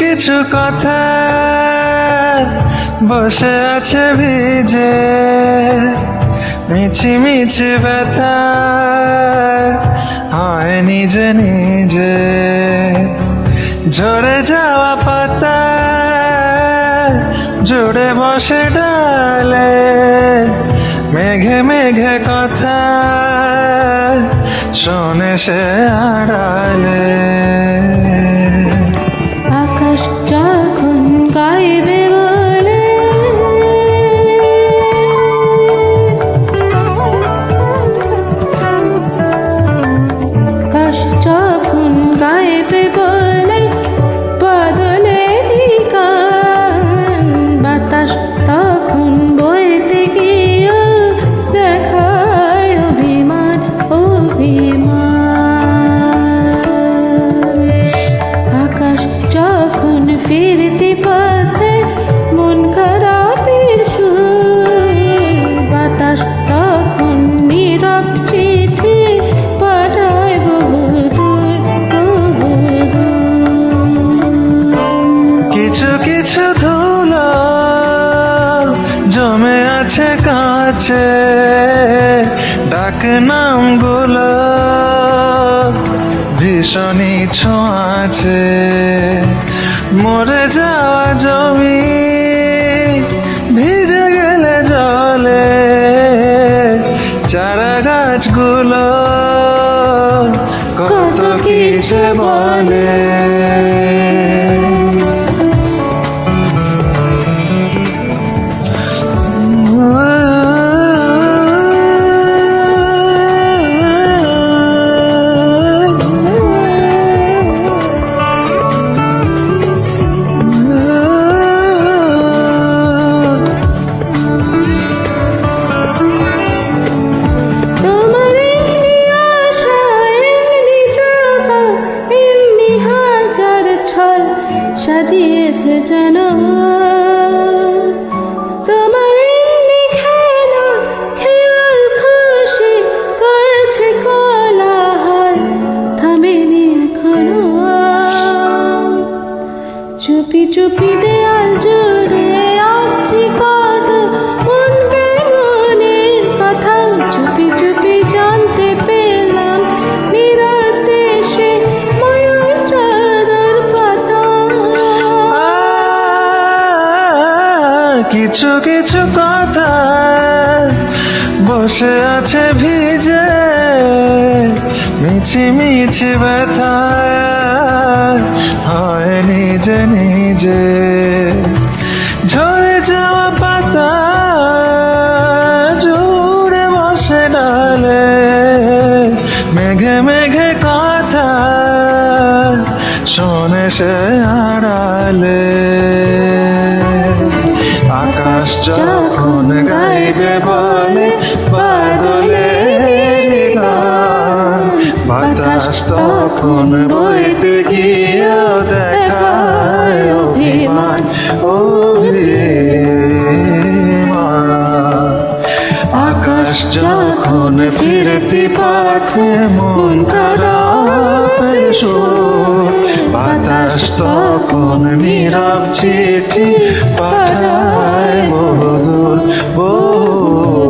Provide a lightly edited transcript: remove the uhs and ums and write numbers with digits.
কিছু কথা বসে আছে ভিজে, মিছি মিছি ব্যথা হয় নিজে নিজে। ঝরে যাওয়া পাতা জুড়ে বসে ডালে, মেঘে মেঘে কথা শোনে সে আড়ালে। আকাশ যখন গাইবে বলে, আকাশ যখন গাইবে বলে বাদলেরই গান, বাতাস তখন বইতে গিয়ে দেখায় অভিমান অভিমান। আকাশ যখন ফিরতি পথে মন খারাপের সুর, বাতাস তখন নীরব চিঠি পাঠায় বহুদূর বহুদূর। কিছু কিছু ধুলো জমে আছে কাছে, ডাক নামগুলো ভীষণই ছোঁয়াছে। মরে যাওয়া জমি ভিজে গেলে জলে, চারা গাছগুলো কত কিছু বলে। সাজিয়েছে যেন তোমার খেলা, খেয়াল খুশি করছে কোলাহল, থামেনি এখনো। চুপি চুপি দেয়াল জুড়ে আছি কত মনকে মনের কথা, চুপি চুপি জানতে পেলাম নিরাতে সে ময়ূর চাদর পাতা। কিছু কিছু কথা বসে আছে ভিজে, মিছি মিছি ব্যথা হয় নিজে নিজে। ঝরে যাওয়া পাতা জুড়ে বসে ডালে, মেঘে মেঘে কথা শোনে সে আড়ালে। আকাশ যখন গাইবে বলে বাদলের গান, বাতাস তখন বইতে গিয়ে দেখায় অভিমান অভিমান। আকাশ যখন ফিরতি পথে মন খারাপের সুর, বাতাস তখন নীরব চিঠি পাঠায় বহুদূর বহু।